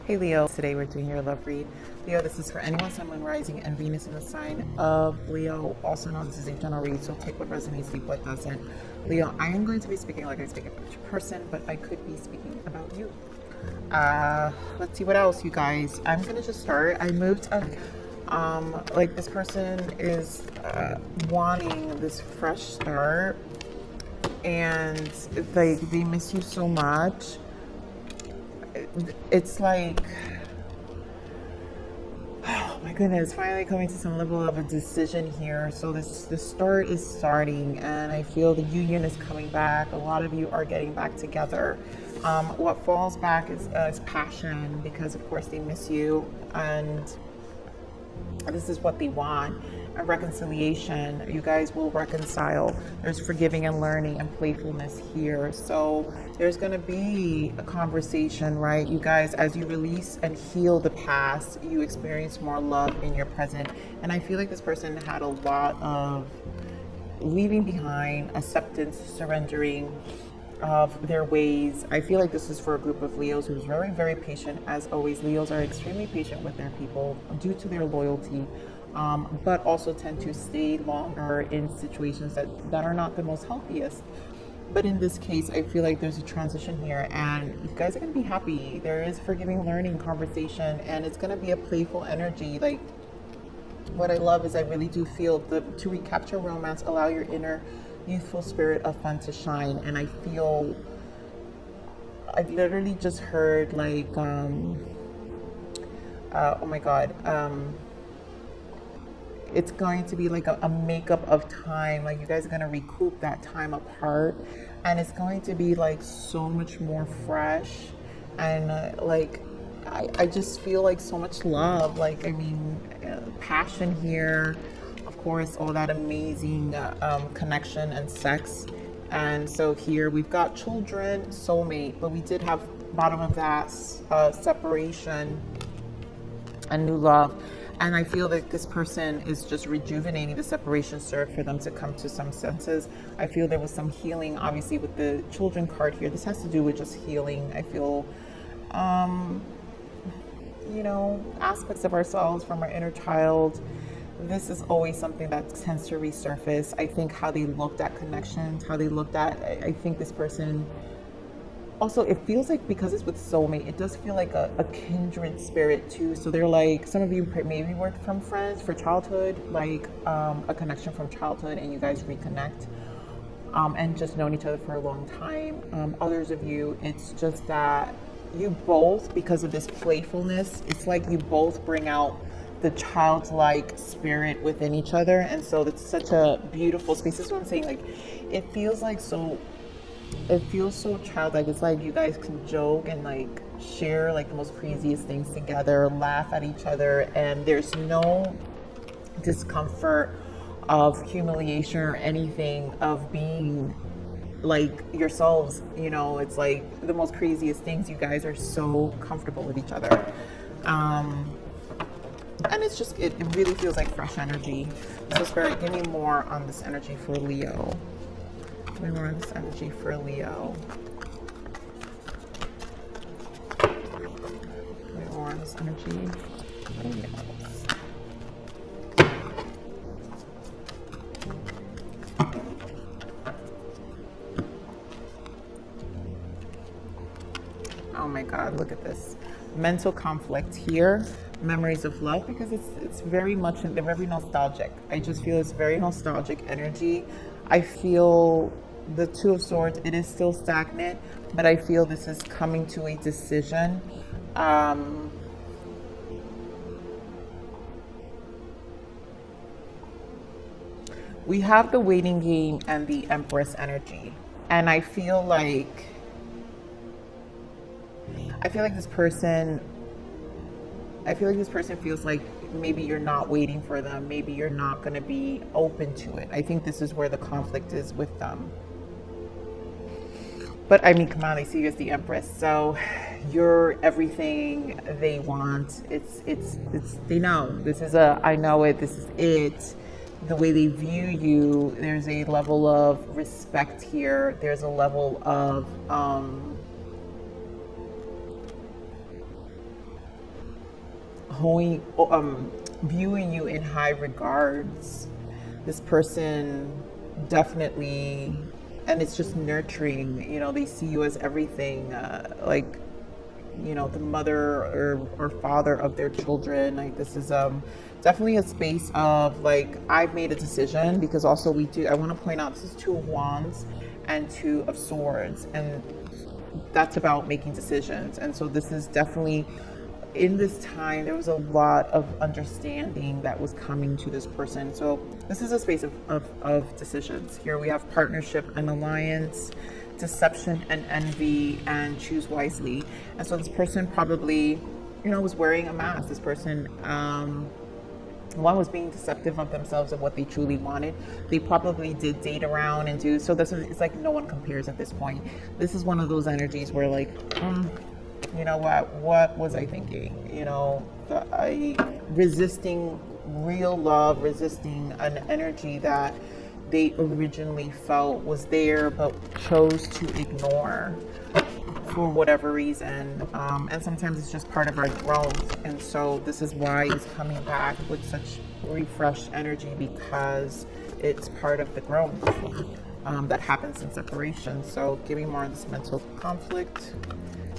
Hey Leo, today we're doing your love read. Leo, this is for anyone, Sun, Moon, Rising, and Venus in the sign of Leo, also known as a general read, so take what resonates, leave what doesn't. Leo, I am going to be speaking like I speak about each person, but I could be speaking about you. Let's see what else, you guys. I'm gonna just start. I moved up. Like this person is wanting this fresh start, and like they miss you so much. It's like, oh my goodness, finally coming to some level of a decision here. So the start is starting, and I feel the union is coming back. A lot of you are getting back together. What falls back is passion, because of course they miss you, and this is what they want. A reconciliation. You guys will reconcile. There's forgiving and learning and playfulness here. So there's going to be a conversation, right? You guys, as you release and heal the past, you experience more love in your present. And I feel like this person had a lot of leaving behind, acceptance, surrendering of their ways. I feel like this is for a group of Leos who's very, very patient. As always, Leos are extremely patient with their people due to their loyalty. But also tend to stay longer in situations that are not the most healthiest. But in this case, I feel like there's a transition here, and you guys are going to be happy. There is forgiving, learning, conversation, and it's going to be a playful energy. Like, what I love is I really do feel to recapture romance, allow your inner youthful spirit of fun to shine. And I feel, I've literally just heard like, oh my God, it's going to be like a makeup of time. Like you guys are going to recoup that time apart, and it's going to be like so much more fresh, and like I just feel like so much love. Like, I mean, passion here, of course, all that amazing connection and sex. And so here we've got children, soulmate, but we did have bottom of that separation and new love. And I feel that this person is just rejuvenating. The separation served for them to come to some senses. I feel there was some healing, obviously, with the children card here. This has to do with just healing. I feel, you know, aspects of ourselves from our inner child. This is always something that tends to resurface. I think how they looked at connections, how they looked at, I think this person, also, it feels like, because it's with soulmate, it does feel like a kindred spirit too. So they're like, some of you maybe worked from friends for childhood, like a connection from childhood, and you guys reconnect and just known each other for a long time. Others of you, it's just that you both, because of this playfulness, it's like you both bring out the childlike spirit within each other. And so it's such a beautiful space. This is what I'm saying. Like, it feels like it feels so childlike. It's like you guys can joke and like share like the most craziest things together, laugh at each other, and there's no discomfort of humiliation or anything, of being like yourselves. You know, it's like the most craziest things. You guys are so comfortable with each other. And it's just, it really feels like fresh energy. So Spirit, give me more on this energy for Leo. Give me more on this energy for Leo. Give me more on this energy for Leo. Oh my God, look at this. Mental conflict here. Memories of love, because it's very much, they're very nostalgic. I just feel it's very nostalgic energy. I feel the Two of Swords, it is still stagnant, but I feel this is coming to a decision. We have the waiting game and the Empress energy, and I feel like this person feels like maybe you're not waiting for them. Maybe you're not going to be open to it. I think this is where the conflict is with them. But I mean, come on, I see you as the Empress. So you're everything they want. It's they know. This is I know it. This is it. The way they view you, there's a level of respect here. There's a level of viewing you in high regards. This person definitely, and it's just nurturing, you know, they see you as everything, like, you know, the mother or father of their children. Like, this is definitely a space of like, I've made a decision, because also I want to point out, this is Two of Wands and Two of Swords, and that's about making decisions. And so this is definitely, in this time, there was a lot of understanding that was coming to this person. So this is a space of decisions. Here we have partnership and alliance, deception and envy, and choose wisely. And so this person probably, you know, was wearing a mask. This person, one was being deceptive of themselves and what they truly wanted. They probably did date around and do, so this is, it's like no one compares at this point. This is one of those energies where like, you know what was I thinking? You know, resisting real love, resisting an energy that they originally felt was there but chose to ignore for whatever reason. And sometimes it's just part of our growth. And so this is why it's coming back with such refreshed energy, because it's part of the growth that happens in separation. So give me more on this mental conflict.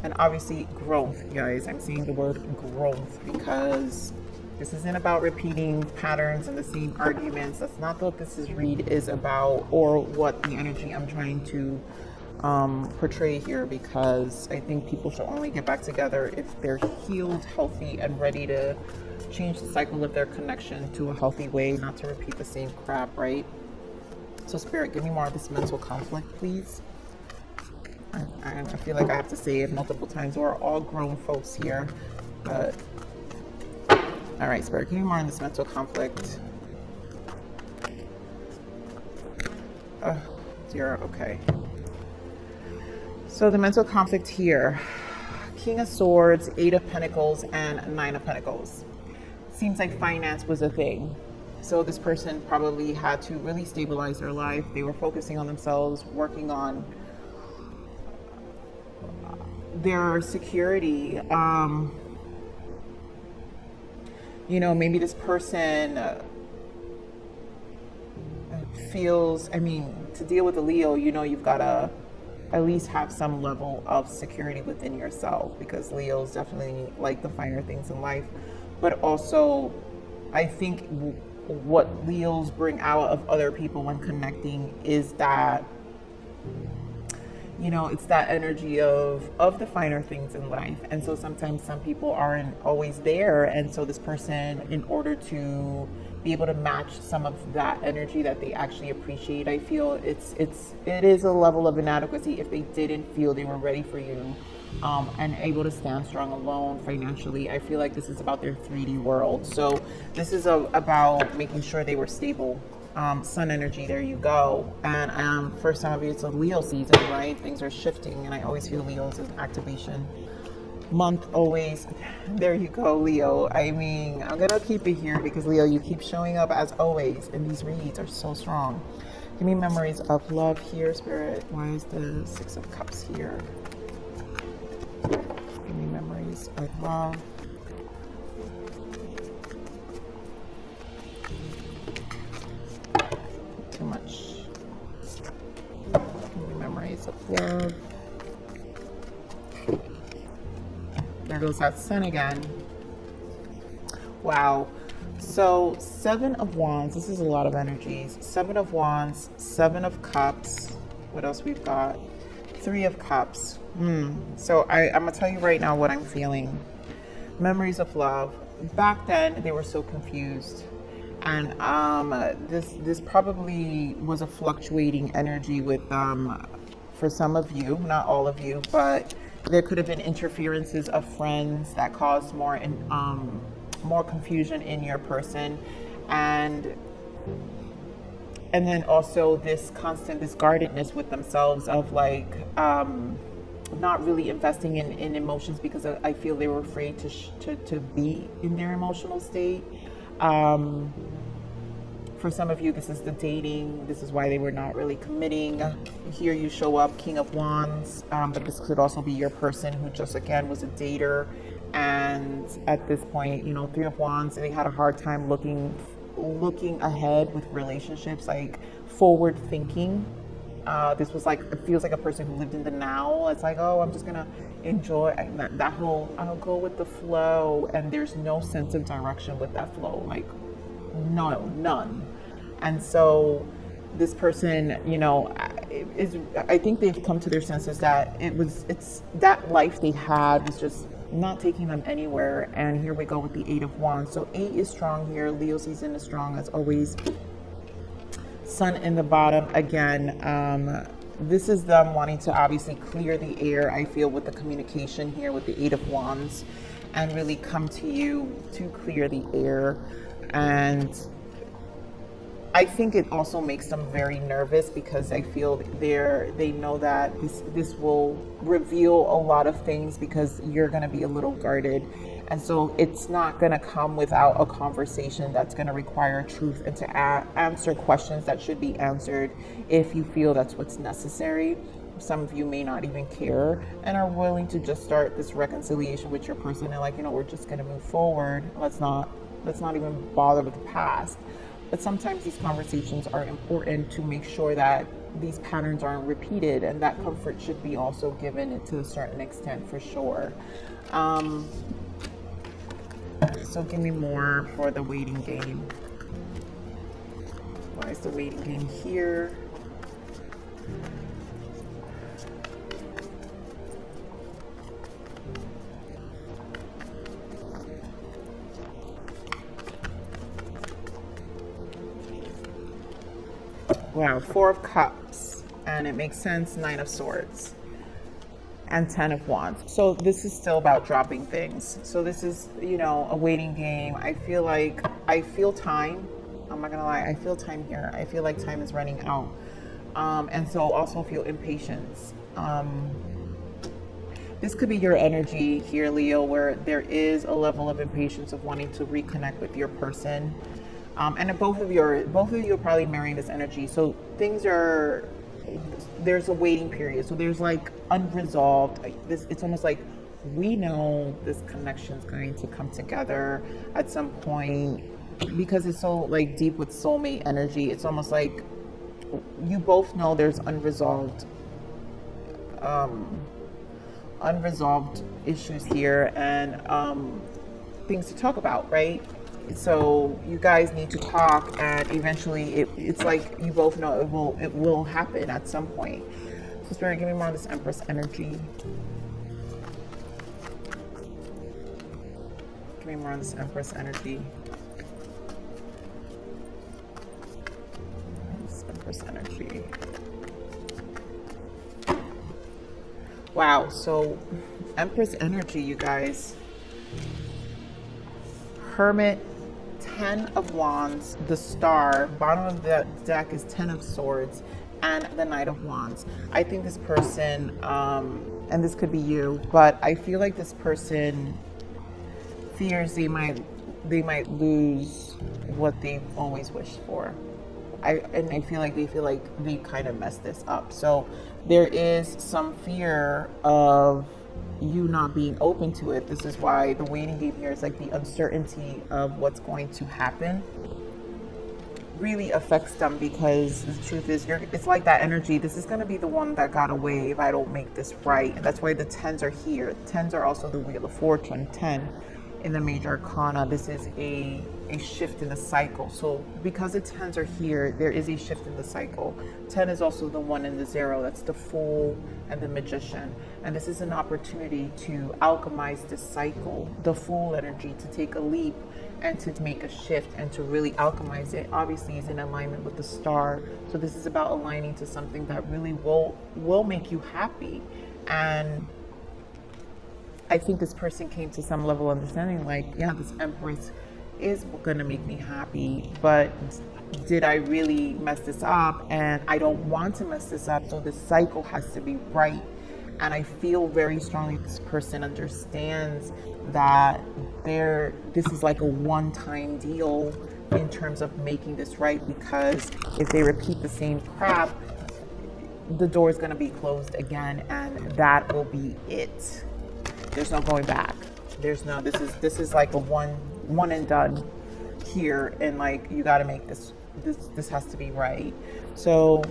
And obviously growth, guys. I'm seeing the word growth, because this isn't about repeating patterns and the same arguments. That's not what this read is about, or what the energy I'm trying to portray here, because I think people should only get back together if they're healed, healthy, and ready to change the cycle of their connection to a healthy way, not to repeat the same crap, right? So Spirit, give me more of this mental conflict, please. I feel like I have to say it multiple times. We're all grown folks here, but all right, Spirit, give me more on this mental conflict. 0, okay. So the mental conflict here, King of Swords, 8 of Pentacles, and 9 of Pentacles. Seems like finance was a thing. So this person probably had to really stabilize their life. They were focusing on themselves, working on their security. You know, maybe this person feels, I mean, to deal with a Leo, you know, you've got to at least have some level of security within yourself, because Leos definitely like the finer things in life. But also, I think what Leos bring out of other people when connecting is that, you know, it's that energy of the finer things in life. And so sometimes some people aren't always there. And so this person, in order to be able to match some of that energy that they actually appreciate, I feel it is a level of inadequacy if they didn't feel they were ready for you, and able to stand strong alone financially. I feel like this is about their 3D world. So this is about making sure they were stable. Sun energy, there you go. And for some of you, it's a Leo season, right? Things are shifting, and I always feel Leo's an activation month, always. There you go, Leo. I mean, I'm gonna keep it here because Leo, you keep showing up as always, and these reads are so strong. Give me memories of love here, Spirit. Why is the 6 of Cups here? Give me memories of love. Too much. Give me memories of love. There goes that sun again. Wow. So 7 of Wands. This is a lot of energies. 7 of Wands, 7 of Cups. What else we've got? 3 of Cups. So I'm gonna tell you right now what I'm feeling. Memories of love. Back then, they were so confused. And this probably was a fluctuating energy with for some of you, not all of you, but there could have been interferences of friends that caused more confusion in your person, and then also this guardedness with themselves of like not really investing in emotions, because I feel they were afraid to be in their emotional state. For some of you, this is the dating. This is why they were not really committing. Here you show up, King of Wands, but this could also be your person who just, again, was a dater And at this point, you know, Three of Wands, they had a hard time looking ahead with relationships, like forward thinking. This was like, it feels like a person who lived in the now. It's like, oh, I'm just gonna enjoy that whole, I'll go with the flow, and there's no sense of direction with that flow, like none. And so this person, you know, I think they've come to their senses that it's that life they had was just not taking them anywhere. And here we go with the Eight of Wands. So 8 is strong here. Leo season is strong as always. Sun in the bottom again. This is them wanting to obviously clear the air, I feel, with the communication here with the Eight of Wands, and really come to you to clear the air. And I think it also makes them very nervous because I feel they know that this will reveal a lot of things because you're going to be a little guarded. And so it's not going to come without a conversation that's going to require truth and to answer questions that should be answered if you feel that's what's necessary. Some of you may not even care and are willing to just start this reconciliation with your person and like, you know, we're just going to move forward. Let's not even bother with the past. But sometimes these conversations are important to make sure that these patterns aren't repeated, and that comfort should be also given to a certain extent for sure. So give me more for the waiting game. Why is the waiting game here? Wow, Four of Cups, and it makes sense, Nine of Swords, and 10 of Wands. So this is still about dropping things. So this is, you know, a waiting game. I feel time. I'm not gonna lie, I feel time here. I feel like time is running out. And so also feel impatience. This could be your energy here, Leo, where there is a level of impatience of wanting to reconnect with your person. And both of you are probably marrying this energy. So there's a waiting period. So there's like unresolved, it's almost like we know this connection is going to come together at some point because it's so like deep with soulmate energy. It's almost like you both know there's unresolved issues here and things to talk about, right? So you guys need to talk, and eventually it's like you both know it will happen at some point. So Spirit, give me more of this Empress energy. Give me more of this Empress energy. This Empress energy. Wow, so Empress energy, you guys. Hermit, 10 of Wands, the Star, bottom of the deck is 10 of Swords, and the Knight of Wands. I think this person, and this could be you, but I feel like this person fears they might lose what they've always wished for. I feel like they kind of messed this up. So there is some fear of you not being open to it. This is why the waiting game here is like the uncertainty of what's going to happen really affects them, because the truth is it's like that energy. This is going to be the one that got away if I don't make this right. And that's why the 10s are here. The 10s are also the Wheel of Fortune, 10 in the major arcana. This is a shift in the cycle. So because the 10s are here, there is a shift in the cycle. 10 is also the 1 and the 0. That's the Fool and the Magician. And this is an opportunity to alchemize this cycle, the Fool energy, to take a leap and to make a shift and to really alchemize it. Obviously is in alignment with the Star. So this is about aligning to something that really will make you happy. And I think this person came to some level of understanding, like, yeah, this Empress is gonna make me happy, but did I really mess this up? And I don't want to mess this up, so this cycle has to be right. And I feel very strongly this person understands that this is like a one-time deal in terms of making this right, because if they repeat the same crap, the door is going to be closed again, and that will be it. There's no going back. There's no, this is like a one and done here, and like you got to make this has to be right. So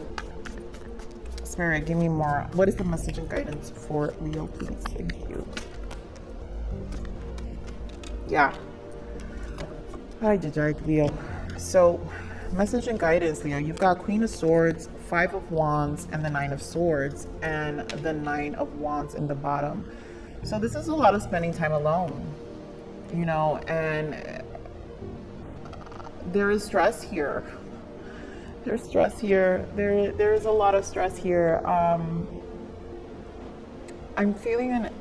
Spirit, give me more. What is the message and guidance for Leo, please? Thank you. Yeah. Hi, Jajak, Leo. So message and guidance, Leo. You've got Queen of Swords, Five of Wands, and the Nine of Swords, and the Nine of Wands in the bottom. So this is a lot of spending time alone, you know, and there is stress here. There's stress here. There is a lot of stress here. I'm feeling an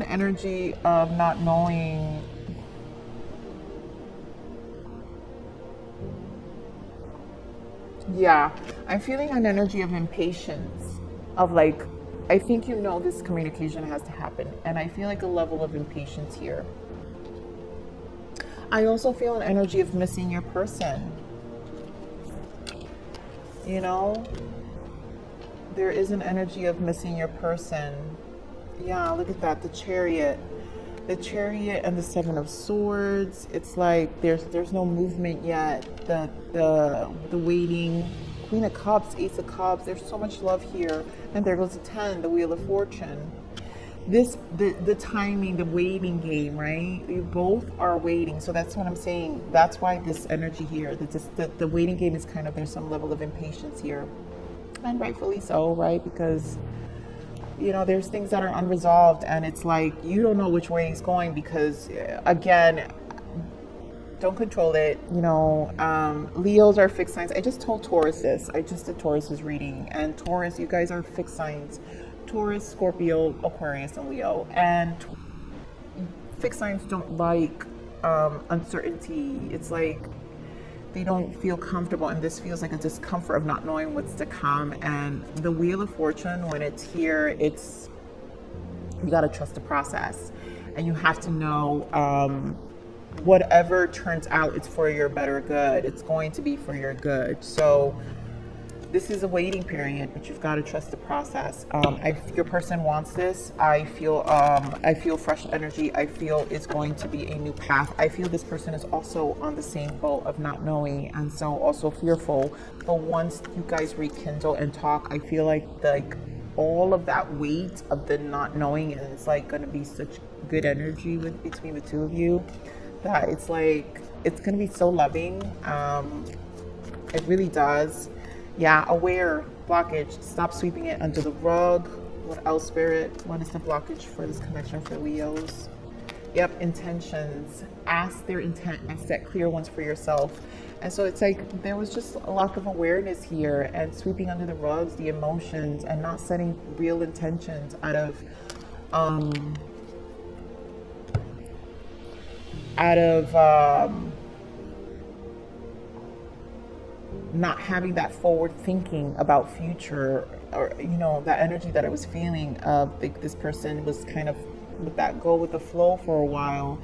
energy of not knowing. Yeah, I'm feeling an energy of impatience, of like, I think you know this communication has to happen, and I feel like a level of impatience here. I also feel an energy of missing your person. You know, there is an energy of missing your person. Yeah, look at that, the Chariot and the Seven of Swords. It's like there's no movement yet. The waiting, Queen of Cups, Ace of Cups. There's so much love here, and there goes the 10, the Wheel of Fortune. The timing, the waiting game, right? You both are waiting, so that's what I'm saying. That's why this energy here, the waiting game is kind of, there's some level of impatience here, and rightfully so, right? Because you know, there's things that are unresolved, and it's like you don't know which way it's going, because again, don't control it. You know, Leos are fixed signs. I just told Taurus this. I just did Taurus's reading, and Taurus, you guys are fixed signs. Taurus, Scorpio, Aquarius, and Leo. And fixed signs don't like uncertainty. It's like they don't feel comfortable, and this feels like a discomfort of not knowing what's to come. And the Wheel of Fortune, when it's here, it's, you got to trust the process, and you have to know whatever turns out, it's for your better good. It's going to be for your good. So this is a waiting period, but you've got to trust the process. Your person wants this. I feel fresh energy. I feel it's going to be a new path. I feel this person is also on the same boat of not knowing, and so also fearful. But once you guys rekindle and talk, I feel like all of that weight of the not knowing, and it's like going to be such good energy between the two of you, that it's like it's going to be so loving. It really does. Yeah, aware, blockage, stop sweeping it under the rug. What else, Spirit? What is the blockage for this connection for Leos? Yep, intentions. Ask their intent and set clear ones for yourself. And so it's like there was just a lack of awareness here, and sweeping under the rugs the emotions, and not setting real intentions out of not having that forward thinking about future, or you know, that energy that I was feeling of this person was kind of with that go with the flow for a while,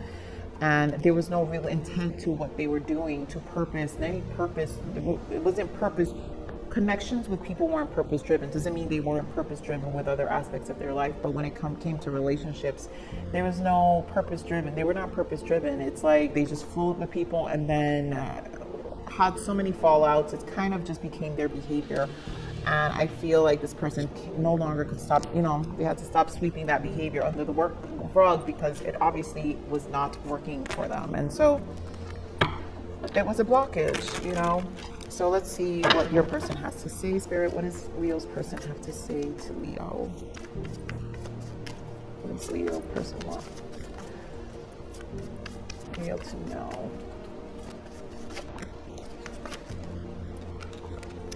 and there was no real intent to what they were doing, to purpose. Any purpose, it wasn't purpose. Connections with people weren't purpose driven. Doesn't mean they weren't purpose driven with other aspects of their life, but when it came to relationships, there was no purpose driven. They were not purpose driven. It's like they just flew with people, and then had so many fallouts. It kind of just became their behavior, and I feel like this person no longer could stop. You know, they had to stop sweeping that behavior under the rug, because it obviously was not working for them, and so it was a blockage, you know. So let's see what your person has to say, Spirit. What does Leo's person have to say to Leo? What does Leo person want Leo to know?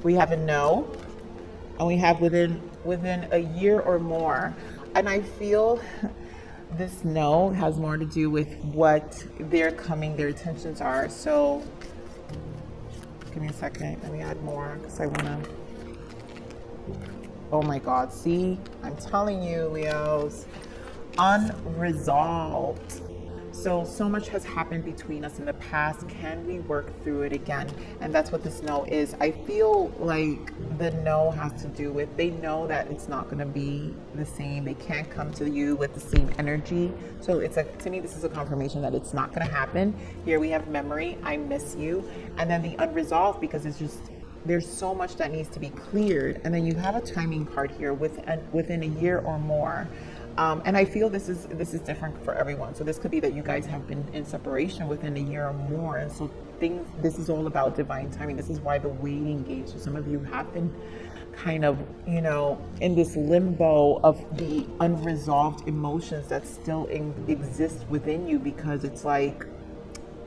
We have a no, and we have within a year or more. And I feel this no has more to do with what their intentions are. So give me a second. Let me add more, because I want to. Oh my God. See, I'm telling you, Leos, unresolved. So much has happened between us in the past. Can we work through it again? And that's what this no is. I feel like the no has to do with, they know that it's not going to be the same. They can't come to you with the same energy. So it's like, to me, this is a confirmation that it's not going to happen. Here we have memory, I miss you. And then the unresolved, because it's just, there's so much that needs to be cleared. And then you have a timing card here within a year or more. And I feel this is different for everyone. So this could be that you guys have been in separation within a year or more. And so this is all about divine timing. This is why the waiting game. So some of you have been kind of, you know, in this limbo of the unresolved emotions that still exist within you, because it's like,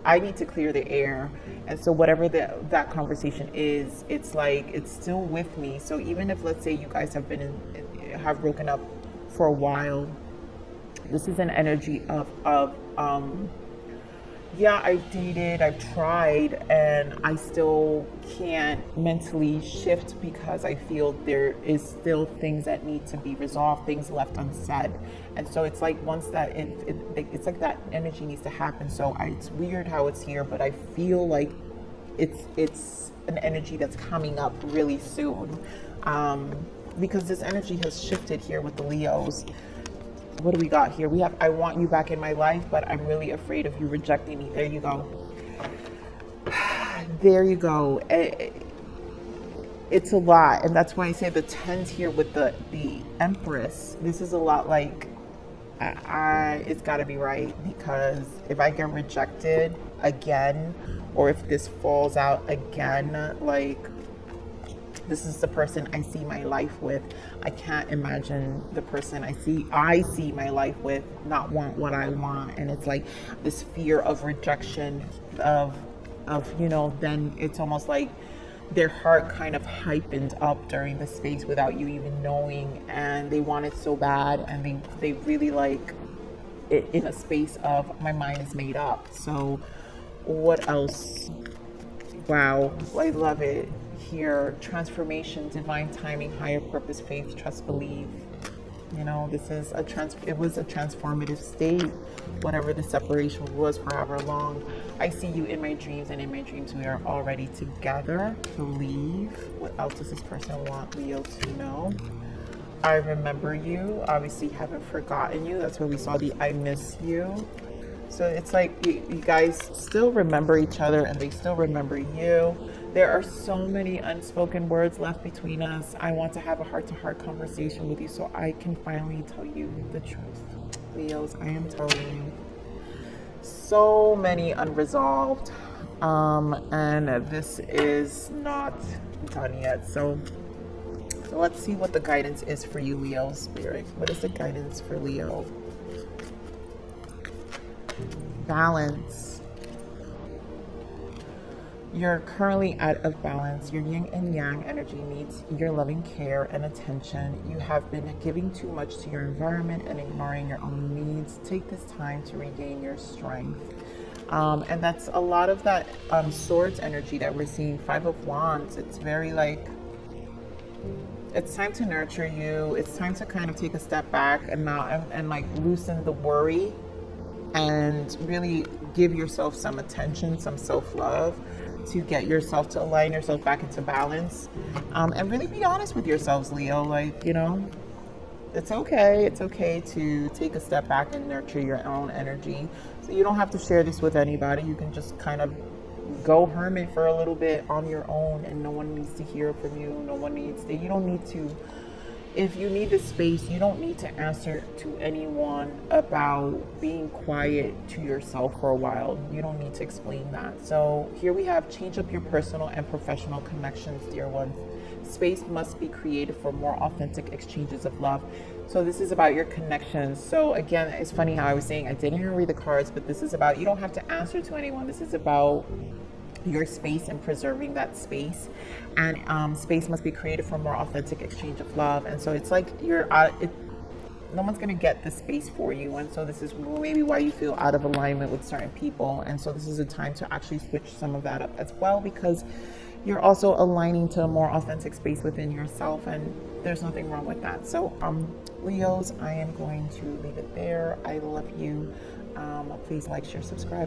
I need to clear the air. And so whatever that conversation is, it's like, it's still with me. So even if, let's say, you guys have have broken up for a while, this is an energy of yeah, I've dated, I've tried, and I still can't mentally shift because I feel there is still things that need to be resolved, things left unsaid. And so it's like, once that it's like that energy needs to happen. So it's weird how it's here, but I feel like it's an energy that's coming up really soon, because this energy has shifted here with the Leos. What do we got here? We have, I want you back in my life, but I'm really afraid of you rejecting me. There you go. There you go. It's a lot. And that's why I say the 10s here with the Empress. This is a lot like, it's got to be right, because if I get rejected again, or if this falls out again, like, this is the person I see my life with. I can't imagine the person I see my life with not want what I want. And it's like this fear of rejection, of you know, then it's almost like their heart kind of hypened up during the space without you even knowing, and they want it so bad, and they really like it in a space of, my mind is made up. So what else? Wow, I love it. Here, transformation, divine timing, higher purpose, faith, trust, believe. You know, this is it was a transformative state, whatever the separation was for however long. I see you in my dreams, and in my dreams we are already together. Believe. What else does this person want Leo to know? I remember you. Obviously haven't forgotten you. That's where we saw the I miss you. So it's like you guys still remember each other, and they still remember you. There are so many unspoken words left between us. I want to have a heart-to-heart conversation with you so I can finally tell you the truth. Leos, I am telling you. So many unresolved. And this is not done yet. So let's see what the guidance is for you, Leo Spirit. What is the guidance for Leo? Balance. You're currently out of balance. Your yin and yang energy needs your loving care and attention. You have been giving too much to your environment and ignoring your own needs. Take this time to regain your strength. And that's a lot of that swords energy that we're seeing. 5 of Wands. It's very like, it's time to nurture you. It's time to kind of take a step back and like loosen the worry, and really give yourself some attention, some self-love, to get yourself to align yourself back into balance, and really be honest with yourselves, Leo. Like, you know, it's okay to take a step back and nurture your own energy. So you don't have to share this with anybody. You can just kind of go hermit for a little bit on your own, and no one needs to hear from you. No one needs to, you don't need to, if you need the space, you don't need to answer to anyone about being quiet to yourself for a while. You don't need to explain that. So here we have, change up your personal and professional connections, dear ones. Space must be created for more authentic exchanges of love. So this is about your connections. So again, it's funny how I was saying I didn't even read the cards, but this is about, you don't have to answer to anyone. This is about your space and preserving that space, and space must be created for more authentic exchange of love. And so it's like you're out, no one's going to get the space for you, and so this is maybe why you feel out of alignment with certain people. And so this is a time to actually switch some of that up as well, because you're also aligning to a more authentic space within yourself, and there's nothing wrong with that. So Leos, I am going to leave it there. I love you. Please like, share, subscribe.